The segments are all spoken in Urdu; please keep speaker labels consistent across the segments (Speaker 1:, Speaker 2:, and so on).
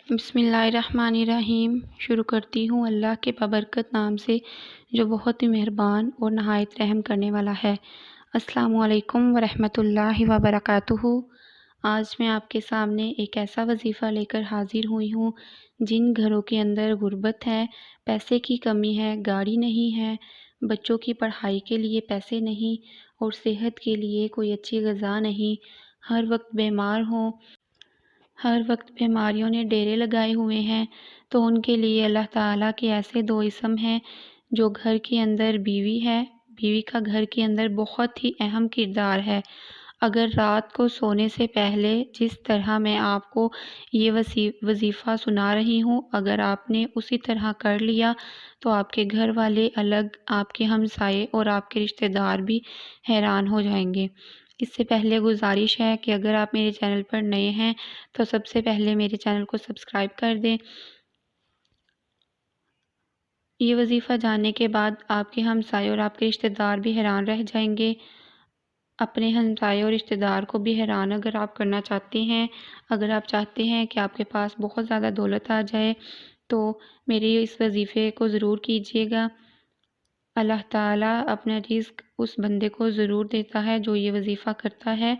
Speaker 1: بسم اللہ الرحمن الرحیم۔ شروع کرتی ہوں اللہ کے بابرکت نام سے جو بہت ہی مہربان اور نہایت رحم کرنے والا ہے۔ السلام علیکم ورحمۃ اللہ وبرکاتہ۔ آج میں آپ کے سامنے ایک ایسا وظیفہ لے کر حاضر ہوئی ہوں جن گھروں کے اندر غربت ہے، پیسے کی کمی ہے، گاڑی نہیں ہے، بچوں کی پڑھائی کے لیے پیسے نہیں اور صحت کے لیے کوئی اچھی غذا نہیں، ہر وقت بیمار ہوں، ہر وقت بیماریوں نے ڈیرے لگائے ہوئے ہیں، تو ان کے لیے اللہ تعالیٰ کے ایسے دو اسم ہیں۔ جو گھر کے اندر بیوی ہے، بیوی کا گھر کے اندر بہت ہی اہم کردار ہے۔ اگر رات کو سونے سے پہلے جس طرح میں آپ کو یہ وظیفہ سنا رہی ہوں، اگر آپ نے اسی طرح کر لیا تو آپ کے گھر والے الگ، آپ کے ہمسائے اور آپ کے رشتہ دار بھی حیران ہو جائیں گے۔ اس سے پہلے گزارش ہے کہ اگر آپ میرے چینل پر نئے ہیں تو سب سے پہلے میرے چینل کو سبسکرائب کر دیں۔ یہ وظیفہ جاننے کے بعد آپ کے ہمسائے اور آپ کے رشتہ دار بھی حیران رہ جائیں گے۔ اپنے ہمسائے اور رشتہ دار کو بھی حیران اگر آپ کرنا چاہتے ہیں، اگر آپ چاہتے ہیں کہ آپ کے پاس بہت زیادہ دولت آ جائے تو میرے اس وظیفے کو ضرور کیجیے گا۔ اللہ تعالیٰ اپنا رزق اس بندے کو ضرور دیتا ہے جو یہ وظیفہ کرتا ہے۔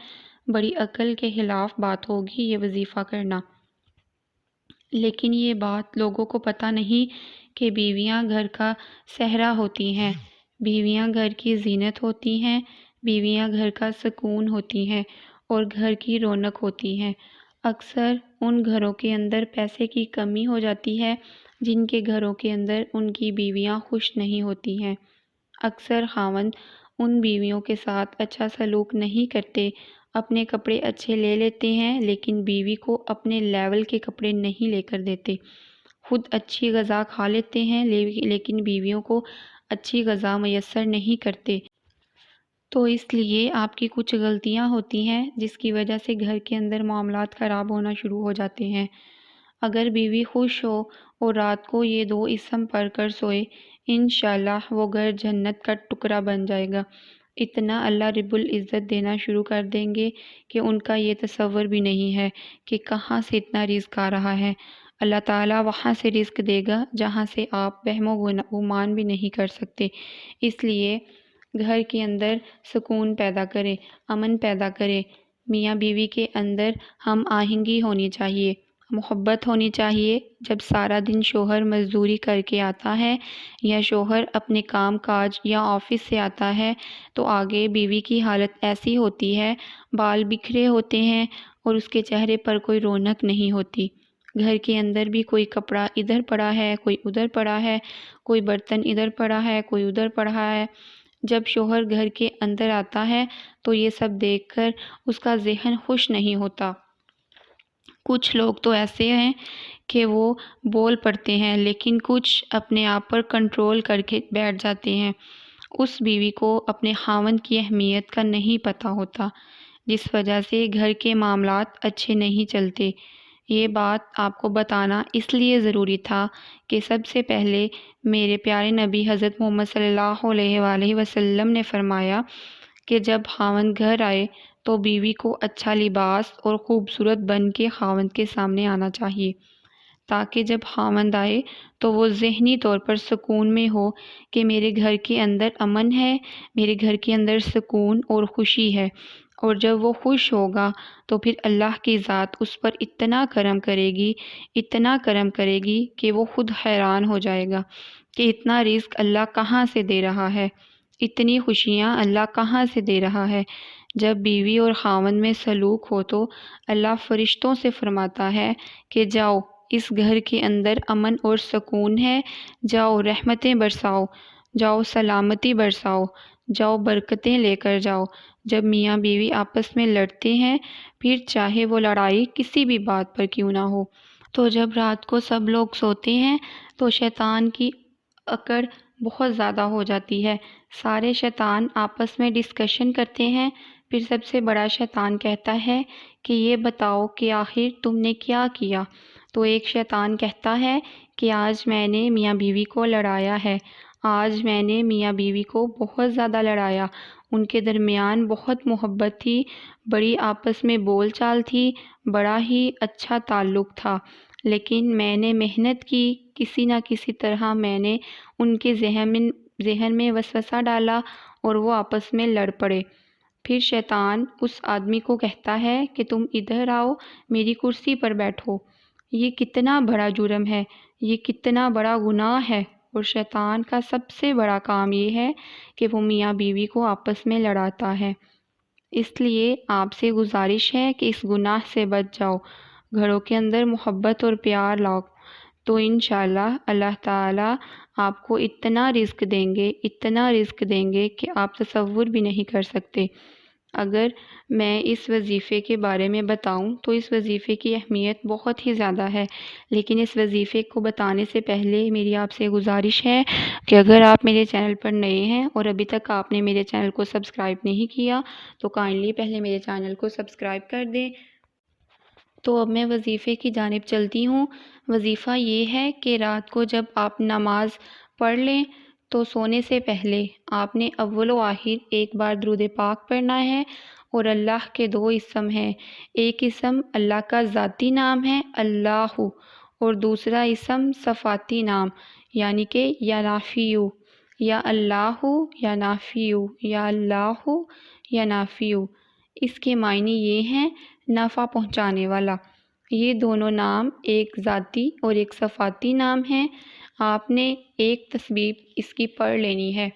Speaker 1: بڑی عقل کے خلاف بات ہوگی یہ وظیفہ کرنا، لیکن یہ بات لوگوں کو پتہ نہیں کہ بیویاں گھر کا سہرا ہوتی ہیں، بیویاں گھر کی زینت ہوتی ہیں، بیویاں گھر کا سکون ہوتی ہیں اور گھر کی رونق ہوتی ہیں۔ اکثر ان گھروں کے اندر پیسے کی کمی ہو جاتی ہے جن کے گھروں کے اندر ان کی بیویاں خوش نہیں ہوتی ہیں۔ اکثر خاوند ان بیویوں کے ساتھ اچھا سلوک نہیں کرتے، اپنے کپڑے اچھے لے لیتے ہیں لیکن بیوی کو اپنے لیول کے کپڑے نہیں لے کر دیتے، خود اچھی غذا کھا لیتے ہیں لیکن بیویوں کو اچھی غذا میسر نہیں کرتے۔ تو اس لیے آپ کی کچھ غلطیاں ہوتی ہیں جس کی وجہ سے گھر کے اندر معاملات خراب ہونا شروع ہو جاتے ہیں۔ اگر بیوی خوش ہو اور رات کو یہ دو اسم پڑھ کر سوئے، انشاءاللہ وہ گھر جنت کا ٹکڑا بن جائے گا۔ اتنا اللہ رب العزت دینا شروع کر دیں گے کہ ان کا یہ تصور بھی نہیں ہے کہ کہاں سے اتنا رزق آ رہا ہے۔ اللہ تعالیٰ وہاں سے رزق دے گا جہاں سے آپ وہم و گمان بھی نہیں کر سکتے۔ اس لیے گھر کے اندر سکون پیدا کرے، امن پیدا کرے، میاں بیوی کے اندر ہم آہنگی ہونی چاہیے، محبت ہونی چاہیے۔ جب سارا دن شوہر مزدوری کر کے آتا ہے یا شوہر اپنے کام کاج یا آفس سے آتا ہے تو آگے بیوی کی حالت ایسی ہوتی ہے، بال بکھرے ہوتے ہیں اور اس کے چہرے پر کوئی رونق نہیں ہوتی۔ گھر کے اندر بھی کوئی کپڑا ادھر پڑا ہے، کوئی ادھر پڑا ہے، کوئی برتن ادھر پڑا ہے، کوئی ادھر پڑا ہے۔ جب شوہر گھر کے اندر آتا ہے تو یہ سب دیکھ کر اس کا ذہن خوش نہیں ہوتا۔ کچھ لوگ تو ایسے ہیں کہ وہ بول پڑتے ہیں لیکن کچھ اپنے آپ پر کنٹرول کر کے بیٹھ جاتے ہیں۔ اس بیوی کو اپنے خاوند کی اہمیت کا نہیں پتہ ہوتا، جس وجہ سے گھر کے معاملات اچھے نہیں چلتے۔ یہ بات آپ کو بتانا اس لیے ضروری تھا کہ سب سے پہلے میرے پیارے نبی حضرت محمد صلی اللہ علیہ وآلہ وسلم نے فرمایا کہ جب خاوند گھر آئے تو بیوی کو اچھا لباس اور خوبصورت بن کے خاوند کے سامنے آنا چاہیے، تاکہ جب خاوند آئے تو وہ ذہنی طور پر سکون میں ہو کہ میرے گھر کے اندر امن ہے، میرے گھر کے اندر سکون اور خوشی ہے۔ اور جب وہ خوش ہوگا تو پھر اللہ کی ذات اس پر اتنا کرم کرے گی، اتنا کرم کرے گی کہ وہ خود حیران ہو جائے گا کہ اتنا رزق اللہ کہاں سے دے رہا ہے، اتنی خوشیاں اللہ کہاں سے دے رہا ہے۔ جب بیوی اور خاوند میں سلوک ہو تو اللہ فرشتوں سے فرماتا ہے کہ جاؤ، اس گھر کے اندر امن اور سکون ہے، جاؤ رحمتیں برساؤ، جاؤ سلامتی برساؤ، جاؤ برکتیں لے کر جاؤ۔ جب میاں بیوی آپس میں لڑتے ہیں، پھر چاہے وہ لڑائی کسی بھی بات پر کیوں نہ ہو، تو جب رات کو سب لوگ سوتے ہیں تو شیطان کی اکڑ بہت زیادہ ہو جاتی ہے۔ سارے شیطان آپس میں ڈسکشن کرتے ہیں، پھر سب سے بڑا شیطان کہتا ہے کہ یہ بتاؤ کہ آخر تم نے کیا کیا؟ تو ایک شیطان کہتا ہے کہ آج میں نے میاں بیوی کو لڑایا ہے، آج میں نے میاں بیوی کو بہت زیادہ لڑایا، ان کے درمیان بہت محبت تھی، بڑی آپس میں بول چال تھی، بڑا ہی اچھا تعلق تھا، لیکن میں نے محنت کی، کسی نہ کسی طرح میں نے ان کے ذہن میں وسوسہ ڈالا اور وہ آپس میں لڑ پڑے۔ پھر شیطان اس آدمی کو کہتا ہے کہ تم ادھر آؤ، میری کرسی پر بیٹھو۔ یہ کتنا بڑا جرم ہے، یہ کتنا بڑا گناہ ہے، اور شیطان کا سب سے بڑا کام یہ ہے کہ وہ میاں بیوی کو آپس میں لڑاتا ہے۔ اس لیے آپ سے گزارش ہے کہ اس گناہ سے بچ جاؤ، گھروں کے اندر محبت اور پیار لاؤ، تو انشاءاللہ اللہ تعالیٰ آپ کو اتنا رزق دیں گے، اتنا رزق دیں گے کہ آپ تصور بھی نہیں کر سکتے۔ اگر میں اس وظیفے کے بارے میں بتاؤں تو اس وظیفے کی اہمیت بہت ہی زیادہ ہے، لیکن اس وظیفے کو بتانے سے پہلے میری آپ سے گزارش ہے کہ اگر آپ میرے چینل پر نئے ہیں اور ابھی تک آپ نے میرے چینل کو سبسکرائب نہیں کیا تو کائنڈلی پہلے میرے چینل کو سبسکرائب کر دیں۔ تو اب میں وظیفے کی جانب چلتی ہوں۔ وظیفہ یہ ہے کہ رات کو جب آپ نماز پڑھ لیں تو سونے سے پہلے آپ نے اول و آخر ایک بار درود پاک پڑھنا ہے، اور اللہ کے دو اسم ہیں۔ ایک اسم اللہ کا ذاتی نام ہے اللہ، اور دوسرا اسم صفاتی نام یعنی کہ یا نافیو، یا اللہ یا نافیو، یا اللہ یا نافیو۔ اس کے معنی یہ ہیں نفع پہنچانے والا۔ یہ دونوں نام ایک ذاتی اور ایک صفاتی نام ہیں۔ آپ نے ایک تسبیح اس کی پڑھ لینی ہے۔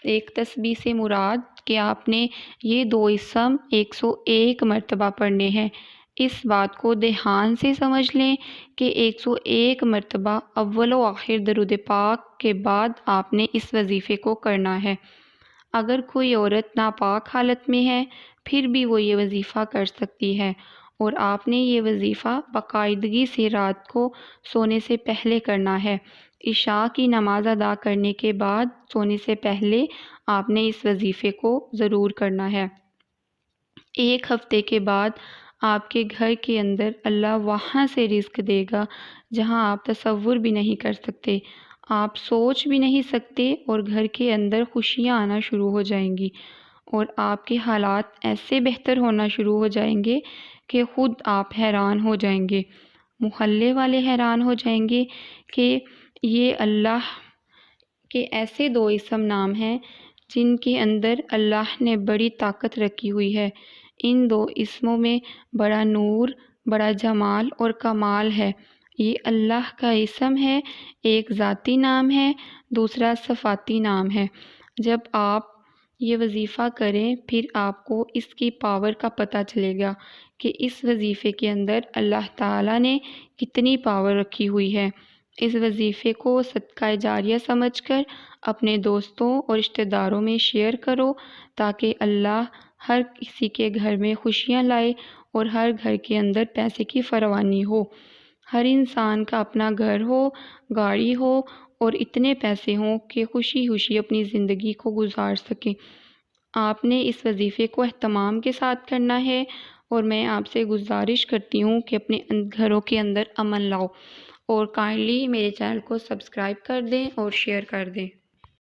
Speaker 1: ایک تسبیح سے مراد کہ آپ نے یہ دو اسم 101 مرتبہ پڑھنے ہیں۔ اس بات کو دھیان سے سمجھ لیں کہ 101 مرتبہ اول و آخر درود پاک کے بعد آپ نے اس وظیفے کو کرنا ہے۔ اگر کوئی عورت ناپاک حالت میں ہے پھر بھی وہ یہ وظیفہ کر سکتی ہے، اور آپ نے یہ وظیفہ باقاعدگی سے رات کو سونے سے پہلے کرنا ہے۔ عشاء کی نماز ادا کرنے کے بعد سونے سے پہلے آپ نے اس وظیفے کو ضرور کرنا ہے۔ ایک ہفتے کے بعد آپ کے گھر کے اندر اللہ وہاں سے رزق دے گا جہاں آپ تصور بھی نہیں کر سکتے، آپ سوچ بھی نہیں سکتے، اور گھر کے اندر خوشیاں آنا شروع ہو جائیں گی، اور آپ کے حالات ایسے بہتر ہونا شروع ہو جائیں گے کہ خود آپ حیران ہو جائیں گے، محلے والے حیران ہو جائیں گے کہ یہ اللہ کے ایسے دو اسم نام ہیں جن کے اندر اللہ نے بڑی طاقت رکھی ہوئی ہے۔ ان دو اسموں میں بڑا نور، بڑا جمال اور کمال ہے۔ یہ اللہ کا اسم ہے، ایک ذاتی نام ہے، دوسرا صفاتی نام ہے۔ جب آپ یہ وظیفہ کریں پھر آپ کو اس کی پاور کا پتہ چلے گا کہ اس وظیفے کے اندر اللہ تعالیٰ نے کتنی پاور رکھی ہوئی ہے۔ اس وظیفے کو صدقہ جاریہ سمجھ کر اپنے دوستوں اور رشتہ داروں میں شیئر کرو تاکہ اللہ ہر کسی کے گھر میں خوشیاں لائے اور ہر گھر کے اندر پیسے کی فراوانی ہو، ہر انسان کا اپنا گھر ہو، گاڑی ہو اور اتنے پیسے ہوں کہ خوشی خوشی اپنی زندگی کو گزار سکیں۔ آپ نے اس وظیفے کو اہتمام کے ساتھ کرنا ہے، اور میں آپ سے گزارش کرتی ہوں کہ اپنے گھروں کے اندر امن لاؤ، اور کائنڈلی میرے چینل کو سبسکرائب کر دیں اور شیئر کر دیں۔